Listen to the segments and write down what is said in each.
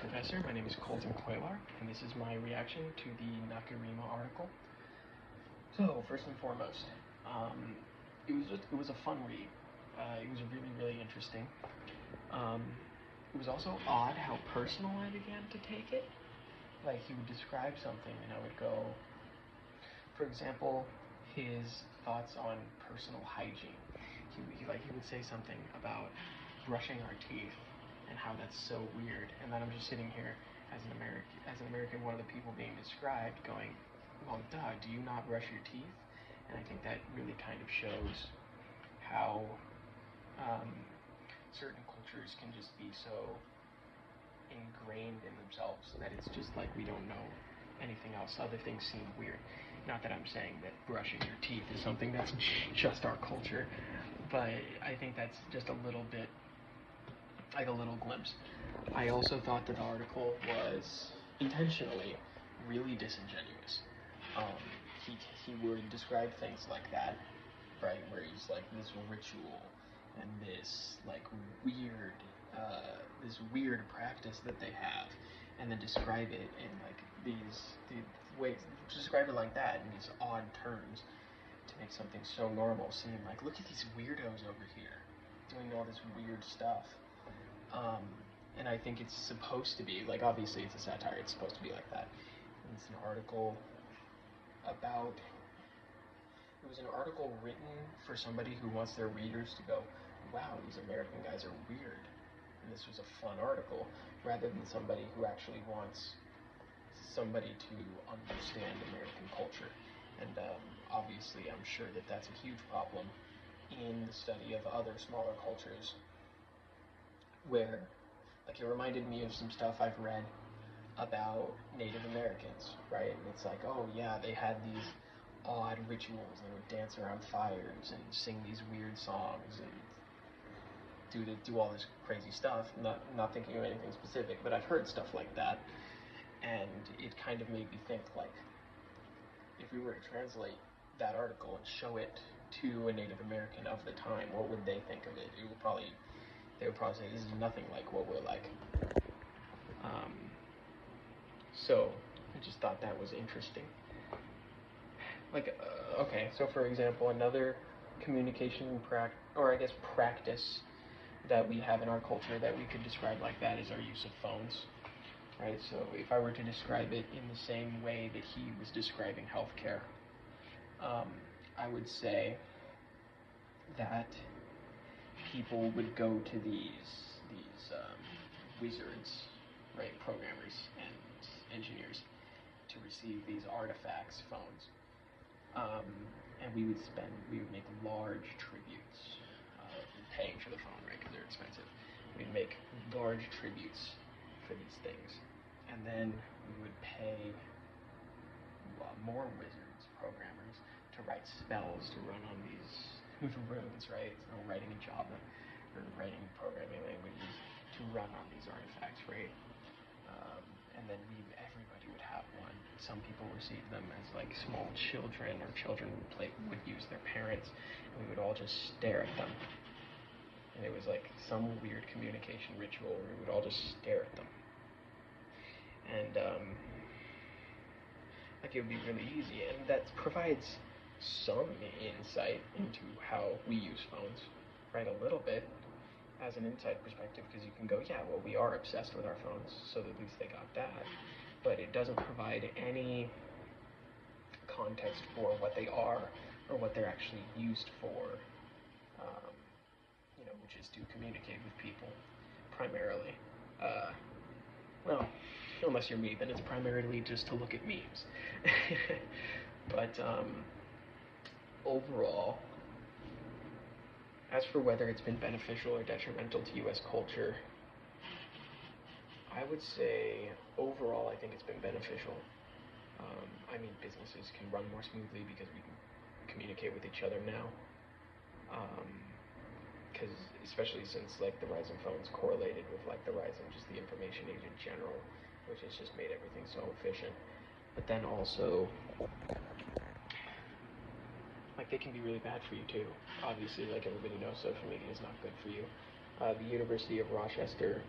Professor. My name is Colton Cuellar, and this is my reaction to the nacirema article. So, first and foremost, it was a fun read. It was really interesting. It was also odd how personal I began to take it. Like, he would describe something, and I would go, for example, his thoughts on personal hygiene. He would say something about brushing our teeth and how that's so weird. And then I'm just sitting here as an American, one of the people being described, going, well, duh, do you not brush your teeth? And I think that really kind of shows how certain cultures can just be so ingrained in themselves that it's just like we don't know anything else. Other things seem weird. Not that I'm saying that brushing your teeth is something that's just our culture, but I think that's just a little bit, like a little glimpse. I also thought that the article was intentionally really disingenuous. He would describe things like that, right, where he's like this ritual and this like weird practice that they have, and then describe it in like these ways, describe it like that in these odd terms to make something so normal seem like, look at these weirdos over here doing all this weird stuff. And I think it's supposed to be, like, obviously it's a satire, it's supposed to be like that. And it's an article about, it was an article written for somebody who wants their readers to go, wow, these American guys are weird. And this was a fun article, rather than somebody who actually wants somebody to understand American culture. And obviously I'm sure that that's a huge problem in the study of other smaller cultures, where, like, it reminded me of some stuff I've read about Native Americans, right? And it's like, oh yeah, they had these odd rituals. They would dance around fires and sing these weird songs and do all this crazy stuff. Not thinking of anything specific, but I've heard stuff like that, and it kind of made me think, like, if we were to translate that article and show it to a Native American of the time, what would they think of it? They would probably say, this is nothing like what we're like. So I just thought that was interesting. Like, okay, so for example, another communication practice that we have in our culture that we could describe like that is our use of phones, right? So if I were to describe it in the same way that he was describing healthcare, I would say that people would go to these wizards, right, programmers and engineers, to receive these artifacts, phones, and we would make large tributes, paying for the phone, right, because they're expensive. We'd make large tributes for these things, and then we would pay more wizards, programmers, to write spells to run on these runes, right? So writing in Java or writing programming languages to run on these artifacts, right? And then everybody would have one. Some people received them as like small children, or children would use their parents, and we would all just stare at them. And it was like some weird communication ritual where we would all just stare at them. And like, it would be really easy, and that provides some insight into how we use phones, right? A little bit as an inside perspective, because you can go, yeah, well, we are obsessed with our phones, so at least they got that. But it doesn't provide any context for what they are or what they're actually used for, which is to communicate with people primarily. Well, unless you're me, then it's primarily just to look at memes. But overall, as for whether it's been beneficial or detrimental to U.S. culture, I would say overall I think it's been beneficial. I mean, businesses can run more smoothly because we can communicate with each other now. Because especially since like the rise in phones correlated with like the rise in just the information age in general, which has just made everything so efficient. But then also, like, they can be really bad for you too. Obviously, like everybody knows, social media is not good for you. The University of Rochester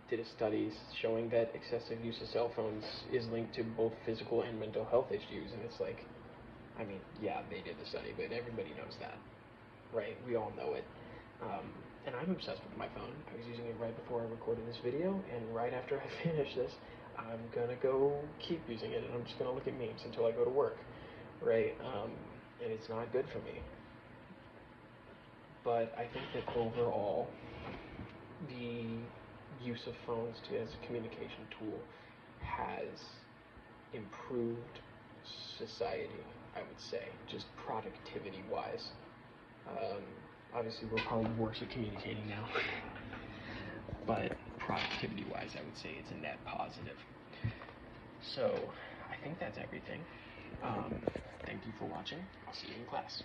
did a study showing that excessive use of cell phones is linked to both physical and mental health issues, and it's like, I mean, yeah, they did the study, but everybody knows that, right? We all know it. And I'm obsessed with my phone. I was using it right before I recorded this video, and right after I finish this, I'm gonna go keep using it, and I'm just gonna look at memes until I go to work, right? And it's not good for me. But I think that overall, the use of phones as a communication tool has improved society, I would say, just productivity-wise. Obviously, we're probably worse at communicating now, but productivity-wise, I would say it's a net positive. So, I think that's everything. Thank you for watching. I'll see you in class.